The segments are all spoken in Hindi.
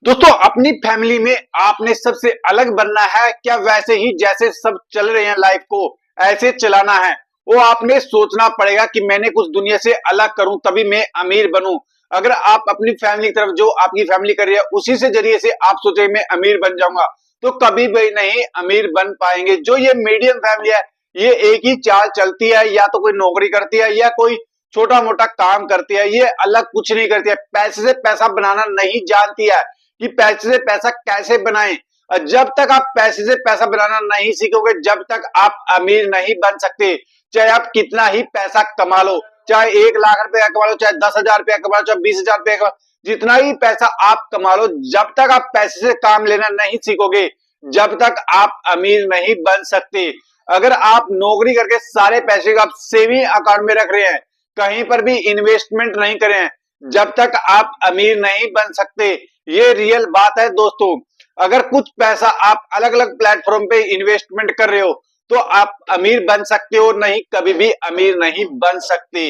दोस्तों, अपनी फैमिली में आपने सबसे अलग बनना है क्या? वैसे ही जैसे सब चल रहे हैं लाइफ को ऐसे चलाना है? वो आपने सोचना पड़ेगा कि मैंने कुछ दुनिया से अलग करूं तभी मैं अमीर बनूं। अगर आप अपनी फैमिली की तरफ जो आपकी फैमिली कर रही है उसी से जरिए से आप सोचे मैं अमीर बन जाऊंगा, तो कभी भी नहीं अमीर बन पाएंगे। जो ये मीडियम फैमिली है, ये एक ही चाल चलती है, या तो कोई नौकरी करती है या कोई छोटा मोटा काम करती है। ये अलग कुछ नहीं करती है, पैसे से पैसा बनाना नहीं जानती है कि पैसे से पैसा कैसे बनाएं। और जब तक आप पैसे से पैसा बनाना नहीं सीखोगे, जब तक आप अमीर नहीं बन सकते। चाहे आप कितना ही पैसा कमा लो, चाहे 1 लाख रुपया कमा लो, चाहे 10,000 रुपया कमा लो, चाहे 20,000 रुपया कमा लो, जितना ही पैसा आप कमा लो, जब तक आप पैसे से काम लेना नहीं सीखोगे, जब तक आप अमीर नहीं बन सकते। अगर आप नौकरी करके सारे पैसे को आप सेविंग अकाउंट में रख रहे हैं, कहीं पर भी इन्वेस्टमेंट नहीं करे हैं, जब तक आप अमीर नहीं बन सकते। ये रियल बात है दोस्तों। अगर कुछ पैसा आप अलग अलग प्लेटफॉर्म पे इन्वेस्टमेंट कर रहे हो तो आप अमीर बन सकते हो, नहीं कभी भी अमीर नहीं बन सकते।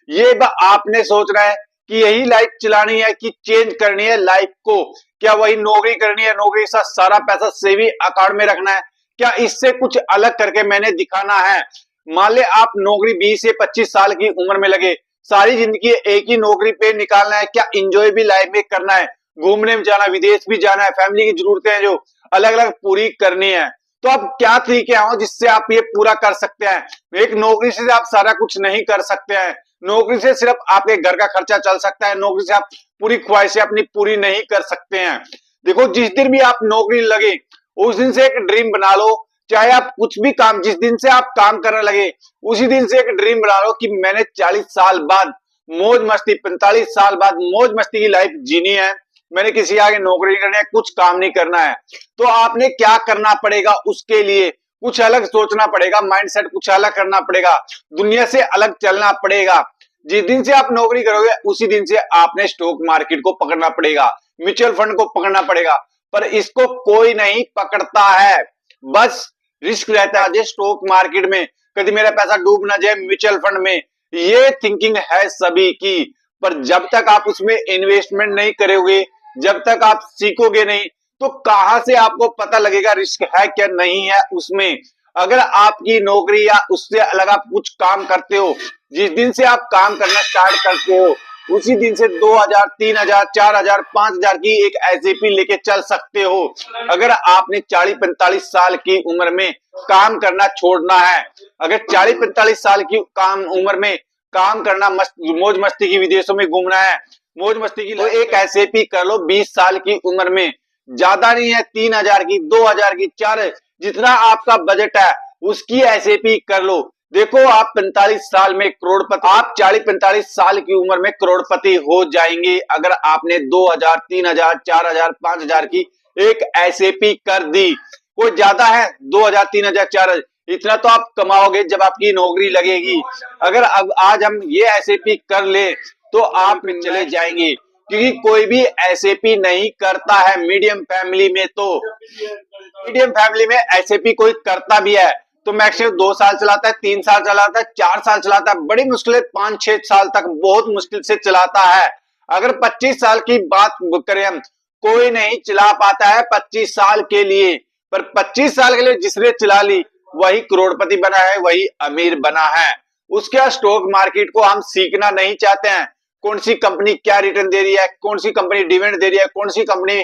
ये आपने सोचना है कि यही लाइफ चलानी है कि चेंज करनी है लाइफ को। क्या वही नौकरी करनी है, नौकरी के साथ सारा पैसा सेविंग अकाउंट में रखना है? क्या इससे कुछ अलग करके मैंने दिखाना है? मान ले आप नौकरी 20 से 25 साल की उम्र में लगे, सारी जिंदगी एक ही नौकरी पे निकालना है? क्या इंजॉय भी लाइफ में करना है, घूमने में जाना, विदेश भी जाना है, फैमिली की जरूरतें हैं जो अलग अलग पूरी करनी है? तो अब क्या तरीके हैं जिससे आप ये पूरा कर सकते हैं? एक नौकरी से आप सारा कुछ नहीं कर सकते हैं। नौकरी से सिर्फ आपके घर का खर्चा चल सकता है, नौकरी से आप पूरी ख्वाहिशें अपनी पूरी नहीं कर सकते हैं। देखो, जिस दिन भी आप नौकरी लगे उस दिन से एक ड्रीम बना लो। चाहे आप कुछ भी काम, जिस दिन से आप काम करने लगे उसी दिन से एक ड्रीम बना लो कि मैंने 40 साल बाद मौज मस्ती, 45 साल बाद मौज मस्ती की लाइफ जीनी है। मैंने किसी आगे नौकरी नहीं करनी है, कुछ काम नहीं करना है। तो आपने क्या करना पड़ेगा? उसके लिए कुछ अलग सोचना पड़ेगा, माइंडसेट कुछ अलग करना पड़ेगा, दुनिया से अलग चलना पड़ेगा। जिस दिन से आप नौकरी करोगे उसी दिन से आपने स्टॉक मार्केट को पकड़ना पड़ेगा, म्यूचुअल फंड को पकड़ना पड़ेगा। पर इसको कोई नहीं पकड़ता है, बस रिस्क रहता है स्टॉक मार्केट में, कभी मेरा पैसा डूब ना जाए म्यूचुअल फंड में। ये थिंकिंग है सभी की। पर जब तक आप उसमें इन्वेस्टमेंट नहीं करोगे, जब तक आप सीखोगे नहीं, तो कहां से आपको पता लगेगा रिस्क है क्या नहीं है उसमें? अगर आपकी नौकरी या उससे अलग आप कुछ काम करते हो, जिस दिन से आप काम करना स्टार्ट करते हो उसी दिन से 2,000, 3,000, 4,000, 5,000 की एक एसआईपी लेके चल सकते हो। अगर आपने 40-45 साल की उम्र में काम करना छोड़ना है, अगर 40-45 साल की काम उम्र में काम करना, मौज मस्ती की, विदेशों में घूमना है, मौज मस्ती की, तो एक एसआईपी कर लो 20 साल की उम्र में। ज्यादा नहीं है, 3,000 की, 2,000 की, 4, जितना आपका बजट है उसकी एसआईपी कर लो। देखो, आप 45 साल में करोड़पति, आप 40-45 साल की उम्र में करोड़पति हो जाएंगे अगर आपने 2,000, 3,000, 4,000, 5,000 की एक एसआईपी कर दी। कोई ज्यादा है? 2,000, 3,000, 4,000 इतना तो आप कमाओगे जब आपकी नौकरी लगेगी। अगर अब आज हम ये एसआईपी कर ले तो आप चले जाएंगे, क्योंकि कोई भी एसआईपी नहीं करता है मीडियम फैमिली में। तो मीडियम फैमिली में एसआईपी कोई करता भी है तो मैक्सिमम 2 साल चलाता है, 3 साल चलाता है, 4 साल चलाता है, बड़ी मुश्किल 5-6 साल तक बहुत मुश्किल से चलाता है। अगर 25 साल की बात करें हम, कोई नहीं चला पाता है 25 साल के लिए। पर 25 साल के लिए जिसने चला ली वही करोड़पति बना है, वही अमीर बना है। उसके स्टॉक मार्केट को हम सीखना नहीं चाहते हैं, कौन सी कंपनी क्या रिटर्न दे रही है, कौन सी कंपनी डिविडेंड दे रही है, कौन सी कंपनी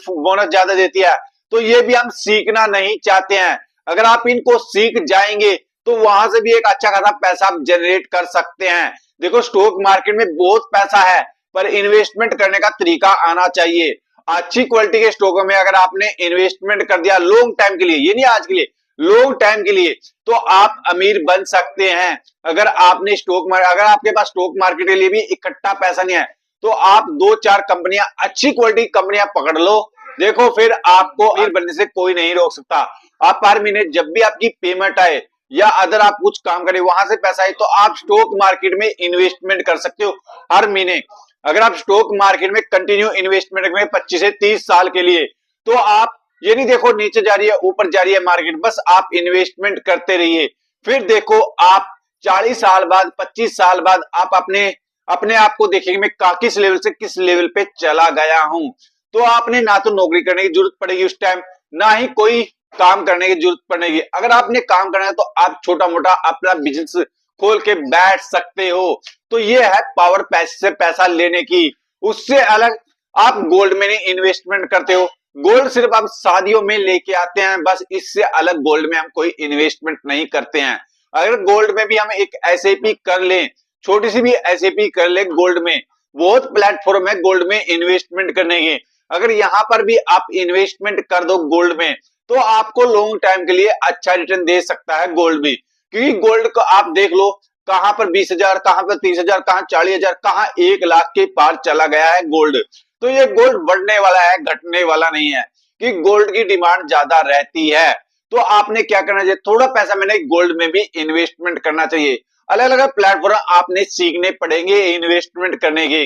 बोनस ज्यादा देती है, तो ये भी हम सीखना नहीं चाहते हैं। अगर आप इनको सीख जाएंगे तो वहां से भी एक अच्छा खासा पैसा आप जनरेट कर सकते हैं। देखो, स्टॉक मार्केट में बहुत पैसा है, पर इन्वेस्टमेंट करने का तरीका आना चाहिए। अच्छी क्वालिटी के स्टॉकों में अगर आपने इन्वेस्टमेंट कर दिया लॉन्ग टाइम के लिए, ये नहीं आज के लिए, लॉन्ग टाइम के लिए, तो आप अमीर बन सकते हैं। अगर आपने अगर आपके पास स्टॉक मार्केट के लिए भी इकट्ठा पैसा नहीं है तो आप 2-4 कंपनियां, अच्छी क्वालिटी कंपनियां पकड़ लो। देखो, फिर आपको अमीर बनने से कोई नहीं रोक सकता। आप हर महीने जब भी आपकी पेमेंट आए या अदर आप कुछ काम करें वहां से पैसा आए तो आप स्टॉक मार्केट में इन्वेस्टमेंट कर सकते हो हर महीने। अगर आप स्टॉक मार्केट में कंटिन्यू इन्वेस्टमेंट करें 25 से 30 साल के लिए, तो आप ये नहीं देखो नीचे जा रही है ऊपर जा रही है मार्केट, बस आप इन्वेस्टमेंट करते रहिए। फिर देखो, आप 40 साल बाद, 25 साल बाद आप अपने अपने आप को देखेंगे मैं किस लेवल से किस लेवल पे चला गया हूं। तो आपने ना तो नौकरी करने की जरूरत पड़ेगी उस टाइम, ना ही कोई काम करने की जरूरत पड़ेगी। अगर आपने काम करना है तो आप छोटा मोटा अपना बिजनेस खोल के बैठ सकते हो। तो ये है पावर पैसे से पैसा लेने की। उससे अलग आप गोल्ड में नहीं इन्वेस्टमेंट करते हो। गोल्ड सिर्फ आप शादियों में लेके आते हैं बस, इससे अलग गोल्ड में हम कोई इन्वेस्टमेंट नहीं करते हैं। अगर गोल्ड में भी हम एक एसआईपी कर लें, छोटी सी भी एसआईपी कर ले गोल्ड में, बहुत प्लेटफॉर्म है गोल्ड में इन्वेस्टमेंट करने के। अगर यहाँ पर भी आप इन्वेस्टमेंट कर दो गोल्ड में तो आपको लॉन्ग टाइम के लिए अच्छा रिटर्न दे सकता है गोल्ड भी। क्योंकि गोल्ड को आप देख लो, कहां पर 20,000, कहां पर 30,000, कहां 40,000, कहां 1 लाख के पार चला गया है गोल्ड। तो ये गोल्ड बढ़ने वाला है, घटने वाला नहीं है, कि गोल्ड की डिमांड ज्यादा रहती है। तो आपने क्या करना चाहिए, थोड़ा पैसा मैंने गोल्ड में भी इन्वेस्टमेंट करना चाहिए। अलग अलग प्लेटफॉर्म आपने सीखने पड़ेंगे इन्वेस्टमेंट करने के।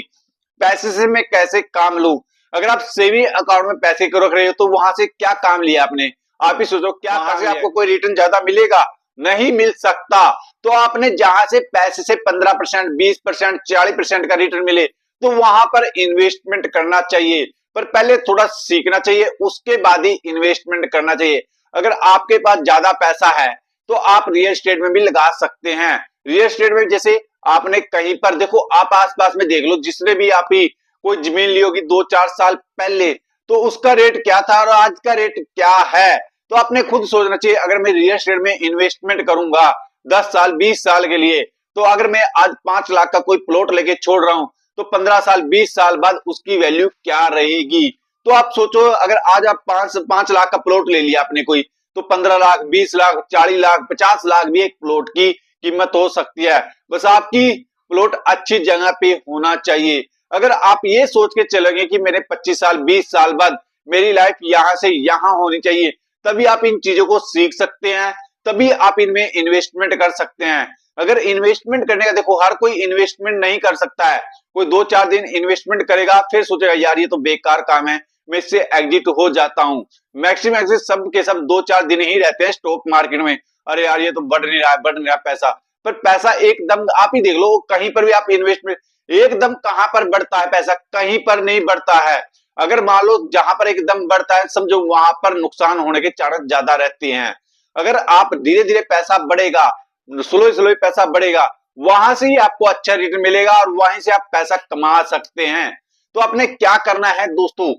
पैसे से मैं कैसे काम लूं, अगर आप सेविंग अकाउंट में पैसे को रख रहे हो तो वहां से क्या काम लिया आपने, आप ही सोचो, क्या वहां से आपको कोई रिटर्न ज्यादा मिलेगा, नहीं मिल सकता। तो आपने जहां से पैसे से 15%, 20%, 40% का रिटर्न मिले तो वहां पर इन्वेस्टमेंट करना चाहिए। पर पहले थोड़ा सीखना चाहिए, उसके बाद ही इन्वेस्टमेंट करना चाहिए। अगर आपके पास ज्यादा पैसा है तो आप रियल एस्टेट में भी लगा सकते हैं। रियल एस्टेट में जैसे आपने कहीं पर देखो, आप आसपास में देख लो, जिसने भी आप ही कोई जमीन ली होगी 2-4 साल पहले, तो उसका रेट क्या था और आज का रेट क्या है। तो आपने खुद सोचना चाहिए, अगर मैं रियल एस्टेट में इन्वेस्टमेंट करूंगा 10 साल 20 साल के लिए, तो अगर मैं आज 5 लाख का कोई प्लॉट लेके छोड़ रहा हूं तो 15 साल 20 साल बाद उसकी वैल्यू क्या रहेगी। तो आप सोचो, अगर आज आप 5 लाख का प्लॉट ले लिया आपने कोई, तो 15 लाख 20 लाख 40 लाख 50 लाख भी एक प्लॉट की कीमत हो सकती है। बस आपकी प्लॉट अच्छी जगह पे होना चाहिए। अगर आप ये सोच के चलोगे कि मेरे 25 साल 20 साल बाद मेरी लाइफ यहां से यहां होनी चाहिए, तभी आप इन चीजों को सीख सकते हैं, तभी आप इनमें इन्वेस्टमेंट कर सकते हैं। अगर इन्वेस्टमेंट करने का, देखो हर कोई इन्वेस्टमेंट नहीं कर सकता है। कोई 2-4 दिन इन्वेस्टमेंट करेगा फिर सोचेगा यार ये तो बेकार काम है, मैं इससे एग्जिट हो जाता हूं। मैक्सिमम एग्जिट सब के सब 2-4 दिन ही रहते हैं स्टॉक मार्केट में। अरे यार ये तो बढ़ नहीं रहा है, बढ़ नहीं रहा पैसा। पर पैसा एकदम आप ही देख लो, कहीं पर भी आप इन्वेस्टमेंट एकदम कहां पर बढ़ता है पैसा, कहीं पर नहीं बढ़ता है। अगर मान लो जहां पर एकदम बढ़ता है समझो वहां पर नुकसान होने के चांस ज्यादा रहते हैं। अगर आप धीरे धीरे पैसा बढ़ेगा, स्लो स्लो पैसा बढ़ेगा, वहां से ही आपको अच्छा रिटर्न मिलेगा और वहीं से आप पैसा कमा सकते हैं। तो आपने क्या करना है दोस्तों,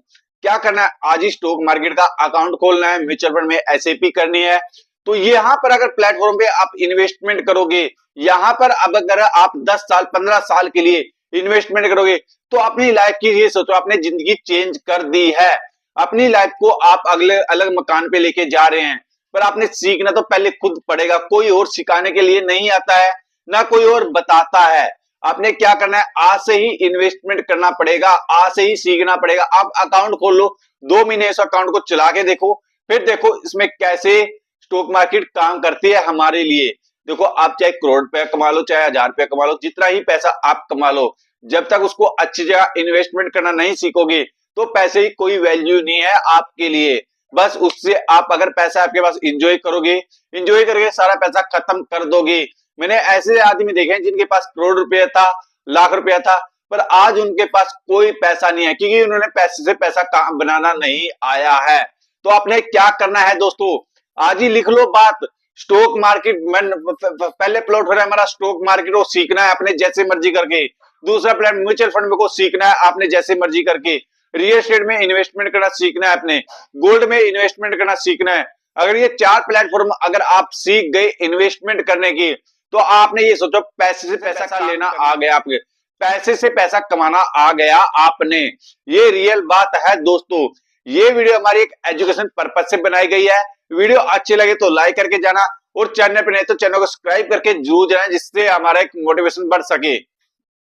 क्या करना है, आज ही स्टॉक मार्केट का अकाउंट खोलना है, म्यूचुअल फंड में एसआईपी करनी है। तो यहाँ पर अगर प्लेटफॉर्म पे आप इन्वेस्टमेंट करोगे, यहाँ पर अब अगर आप 10 साल 15 साल के लिए इन्वेस्टमेंट करोगे तो अपनी लाइफ की ये सोचो, आपने जिंदगी चेंज कर दी है। अपनी लाइफ को आप अगले अलग मकान पे लेके जा रहे हैं। पर आपने सीखना तो पहले खुद पड़ेगा, कोई और सिखाने के लिए नहीं आता है, ना कोई और बताता है। आपने क्या करना है, आज से ही इन्वेस्टमेंट करना पड़ेगा, आज से ही सीखना पड़ेगा। आप अकाउंट खोल लो, 2 महीने इस अकाउंट को चला के देखो, फिर देखो इसमें कैसे स्टॉक मार्केट काम करती है हमारे लिए। देखो आप चाहे करोड़ रुपया कमा लो, चाहे 1000 रुपया कमा लो, जितना ही पैसा आप कमा लो, जब तक उसको अच्छी जगह इन्वेस्टमेंट करना नहीं सीखोगे तो पैसे की कोई वैल्यू नहीं है आपके लिए। बस उससे आप अगर पैसा आपके पास इंजॉय करोगे, इंजॉय करके सारा पैसा खत्म कर दोगे। मैंने ऐसे आदमी देखे हैं जिनके पास करोड़ रुपया था, लाख रुपया था, पर आज उनके पास कोई पैसा नहीं है, क्योंकि उन्होंने पैसे से पैसा बनाना नहीं आया है। तो आपने क्या करना है दोस्तों, आज ही लिख लो बात, स्टॉक मार्केट पहले प्लॉट हो रहा है हमारा स्टॉक मार्केट को सीखना है अपने जैसे मर्जी करके। दूसरा प्लान म्यूचुअल फंड को सीखना है आपने जैसे मर्जी करके। रियल एस्टेट में इन्वेस्टमेंट करना सीखना है आपने, गोल्ड में इन्वेस्टमेंट करना सीखना है। अगर ये 4 प्लेटफॉर्म अगर आप सीख गए इन्वेस्टमेंट करने की, तो आपने ये सोचो पैसे से पैसा लेना आ गया, आपके पैसे से पैसा कमाना आ गया आपने। ये रियल बात है दोस्तों। ये वीडियो हमारी एक एजुकेशन पर्पज से बनाई गई है। वीडियो अच्छी लगे तो लाइक करके जाना, और चैनल पे नहीं तो चैनल को सब्सक्राइब करके जरूर जाना, जिससे हमारा एक मोटिवेशन बढ़ सके।